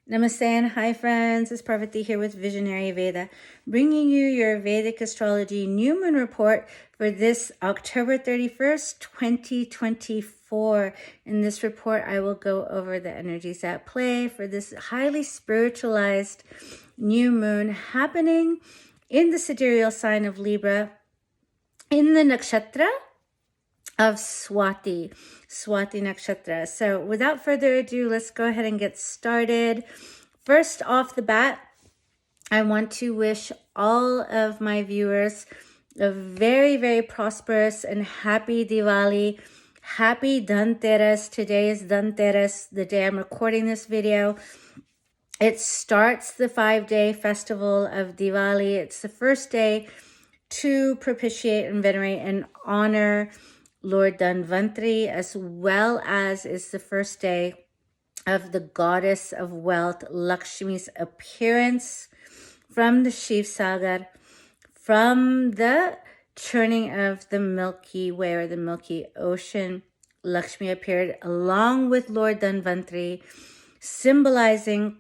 Namaste and hi friends, it's Parvati here with Visionary Veda, bringing you your Vedic Astrology New Moon Report for this October 31st, 2024. In this report, I will go over the energies at play for this highly spiritualized new moon happening in the sidereal sign of Libra in the Nakshatra of Swati Nakshatra. So without further ado, let's go ahead and get started. First off the bat, I want to wish all of my viewers a very, very prosperous and happy Diwali. Happy Dhanteras. Today is Dhanteras, the day I'm recording this video. It starts the 5-day festival of Diwali. It's the first day to propitiate and venerate and honor Lord Dhanvantri, as well as is the first day of the goddess of wealth, Lakshmi's appearance from the Shiv Sagar, from the churning of the Milky Way or the Milky Ocean. Lakshmi appeared along with Lord Dhanvantri, symbolizing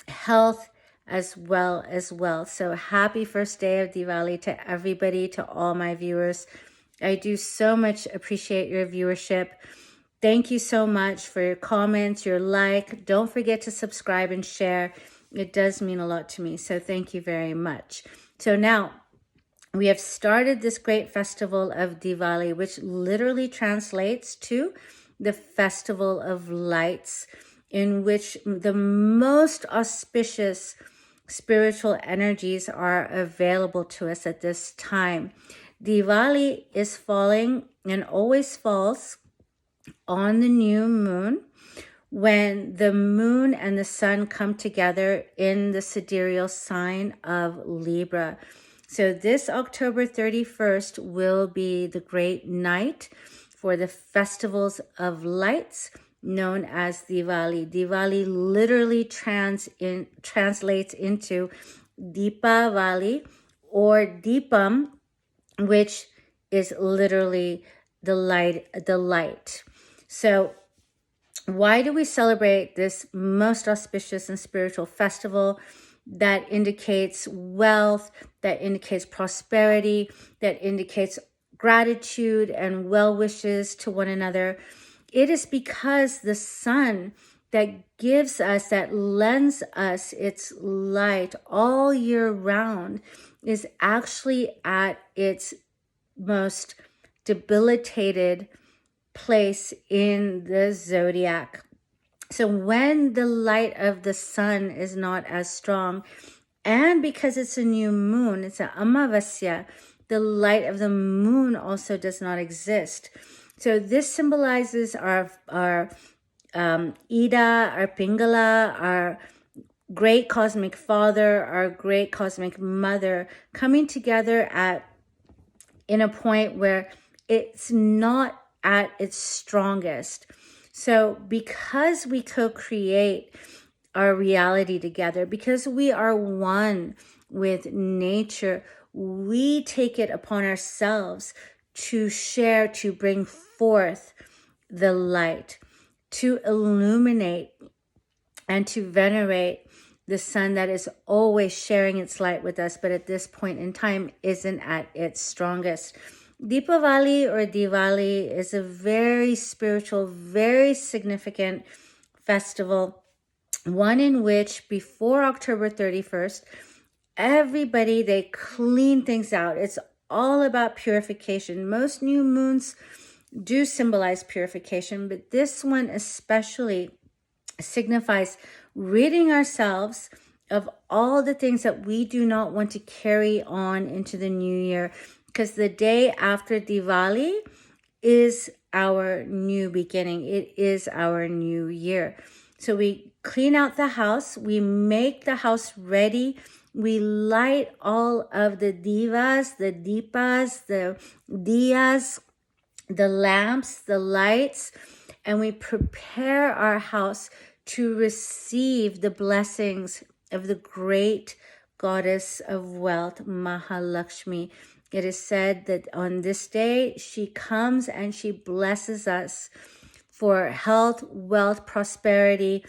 health as well as wealth. So happy first day of Diwali to everybody, to all my viewers. I do so much appreciate your viewership. Thank you so much for your comments, your like. Don't forget to subscribe and share. It does mean a lot to me. So thank you very much. So now we have started this great festival of Diwali, which literally translates to the festival of lights, in which the most auspicious spiritual energies are available to us at this time. Diwali is falling and always falls on the new moon, when the moon and the sun come together in the sidereal sign of Libra. So this October 31st will be the great night for the festivals of lights known as Diwali. Diwali literally translates into Deepavali or Deepam, which is literally the light. So why do we celebrate this most auspicious and spiritual festival that indicates wealth, that indicates prosperity, that indicates gratitude and well wishes to one another? It is because the sun that gives us, that lends us its light all year round, is actually at its most debilitated place in the zodiac. So when the light of the sun is not as strong, and because it's a new moon, it's an Amavasya, the light of the moon also does not exist. So this symbolizes our Ida, our Pingala, our great cosmic father, our great cosmic mother, coming together in a point where it's not at its strongest. So because we co-create our reality together, because we are one with nature, we take it upon ourselves to share, to bring forth the light, to illuminate and to venerate the sun that is always sharing its light with us, but at this point in time isn't at its strongest. Deepavali or Diwali is a very spiritual, very significant festival, one in which before October 31st, everybody, they clean things out. It's all about purification. Most new moons do symbolize purification, but this one especially signifies ridding ourselves of all the things that we do not want to carry on into the new year, because the day after Diwali is our new beginning. It is our new year. So we clean out the house, we make the house ready, we light all of the divas, the deepas, the diyas, the lamps, the lights, and we prepare our house to receive the blessings of the great goddess of wealth, Mahalakshmi. It is said that on this day, she comes and she blesses us for health, wealth, prosperity,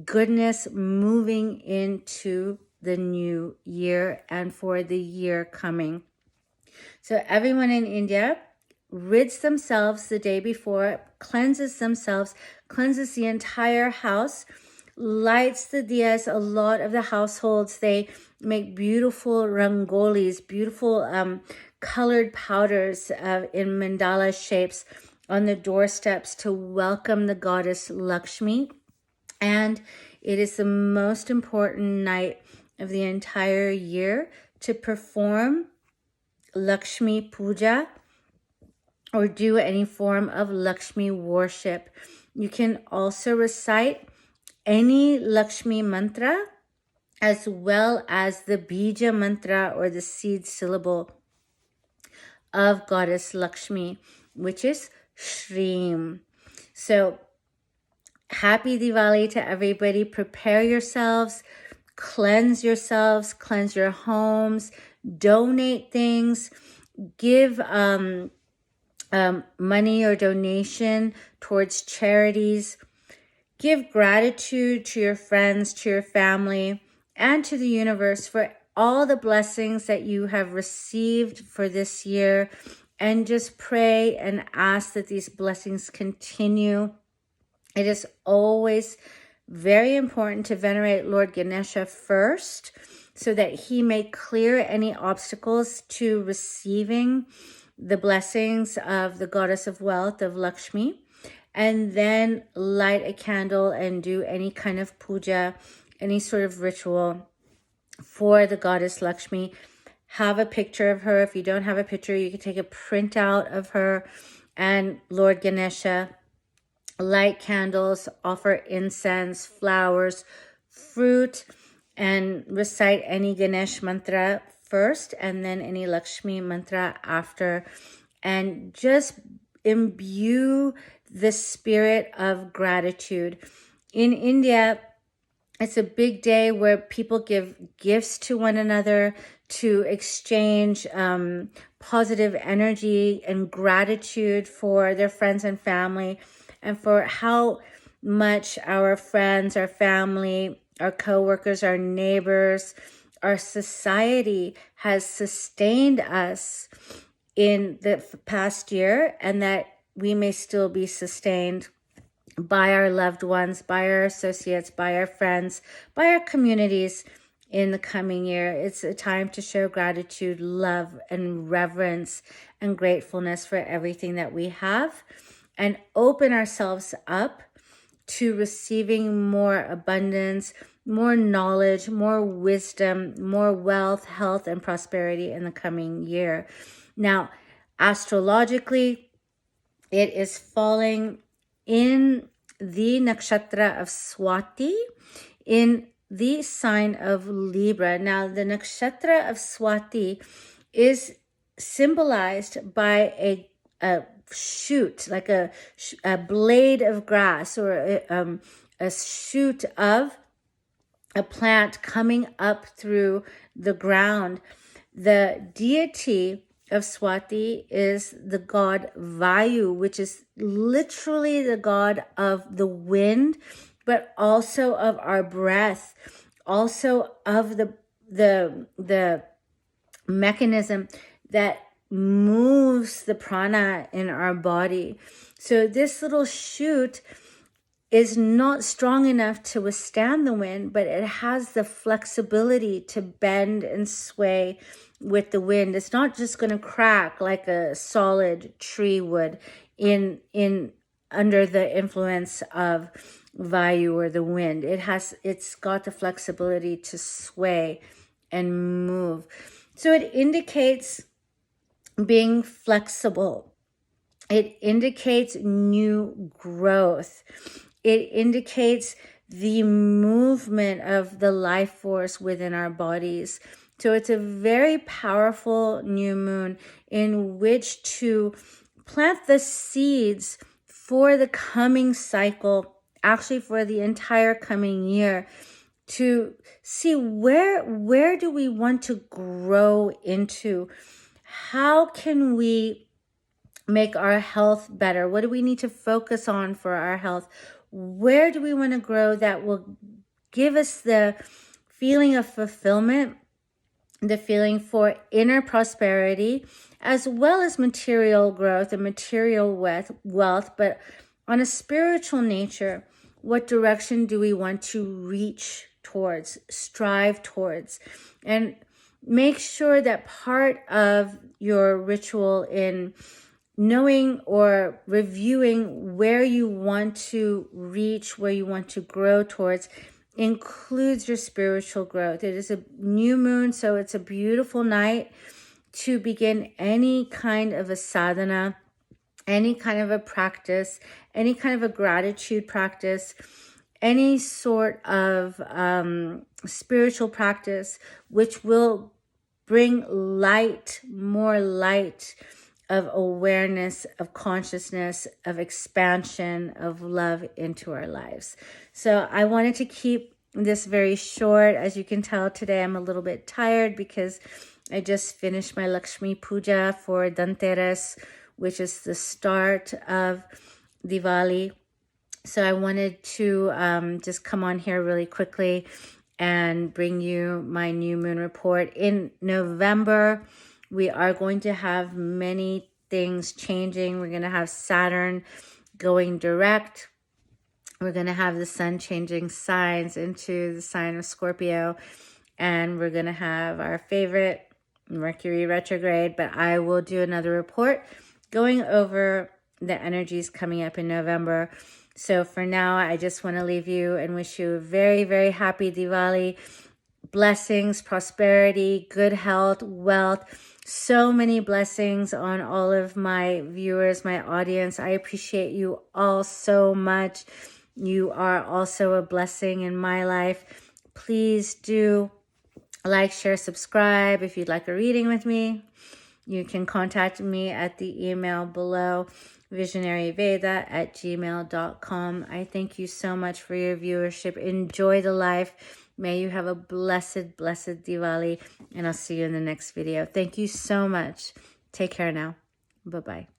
goodness moving into the new year and for the year coming. So everyone in India rids themselves the day before, cleanses themselves, cleanses the entire house, lights the diyas. A lot of the households, they make beautiful rangolis, beautiful colored powders in mandala shapes on the doorsteps to welcome the goddess Lakshmi. And it is the most important night of the entire year to perform Lakshmi Puja or do any form of Lakshmi worship. You can also recite any Lakshmi mantra as well as the bija mantra or the seed syllable of goddess Lakshmi, which is Shreem. So happy Diwali to everybody. Prepare yourselves, cleanse your homes, donate things, give money or donation towards charities. Give gratitude to your friends, to your family, and to the universe for all the blessings that you have received for this year. And just pray and ask that these blessings continue. It is always very important to venerate Lord Ganesha first so that he may clear any obstacles to receiving the blessings of the goddess of wealth, of Lakshmi. And then light a candle and do any kind of puja, any sort of ritual for the goddess Lakshmi. Have a picture of her. If you don't have a picture, you can take a printout of her and Lord Ganesha. Light candles, offer incense, flowers, fruit, and recite any Ganesh mantra first and then any Lakshmi mantra after. And just imbue the spirit of gratitude. In India, it's a big day where people give gifts to one another to exchange positive energy and gratitude for their friends and family and for how much our friends, our family, our co-workers, our neighbors, our society has sustained us in the past year, and that we may still be sustained by our loved ones, by our associates, by our friends, by our communities in the coming year. It's a time to show gratitude, love, and reverence and gratefulness for everything that we have, and open ourselves up to receiving more abundance, more knowledge, more wisdom, more wealth, health, and prosperity in the coming year. Now, astrologically, it is falling in the Nakshtra of Swati, in the sign of Libra. Now, the Nakshtra of Swati is symbolized by a shoot, like a blade of grass or a shoot of a plant coming up through the ground. The deity of Swati is the god Vayu, which is literally the god of the wind, but also of our breath, also of the mechanism that moves the prana in our body. So this little shoot is not strong enough to withstand the wind, but it has the flexibility to bend and sway with the wind. It's not just going to crack like a solid tree would in under the influence of Vayu or the wind. It's got the flexibility to sway and move. So it indicates being flexible. It indicates new growth. It indicates the movement of the life force within our bodies. So it's a very powerful new moon in which to plant the seeds for the coming cycle, actually for the entire coming year, to see where do we want to grow into? How can we make our health better? What do we need to focus on for our health? Where do we want to grow that will give us the feeling of fulfillment, the feeling for inner prosperity, as well as material growth and material wealth, but on a spiritual nature, what direction do we want to reach towards, strive towards? And make sure that part of your ritual in knowing or reviewing where you want to reach, where you want to grow towards, includes your spiritual growth. It is a new moon, so it's a beautiful night to begin any kind of a sadhana, any kind of a practice, any kind of a gratitude practice, any sort of spiritual practice, which will bring light, more light of awareness, of consciousness, of expansion, of love into our lives. So I wanted to keep this very short. As you can tell, today I'm a little bit tired because I just finished my Lakshmi puja for Dhanteras, which is the start of Diwali. So I wanted to just come on here really quickly and bring you my new moon report. In November, we are going to have many things changing. We're going to have Saturn going direct. We're going to have the sun changing signs into the sign of Scorpio. And we're going to have our favorite Mercury retrograde. But I will do another report going over the energies coming up in November. So for now, I just want to leave you and wish you a very, very happy Diwali. Blessings, prosperity, good health, wealth, so many blessings on all of my viewers, my audience. I appreciate you all so much. You are also a blessing in my life. Please do like, share, subscribe. If you'd like a reading with me, you can contact me at the email below, visionaryveda@gmail.com. I thank you so much for your viewership. Enjoy the life. May you have a blessed, blessed Diwali, and I'll see you in the next video. Thank you so much. Take care now. Bye-bye.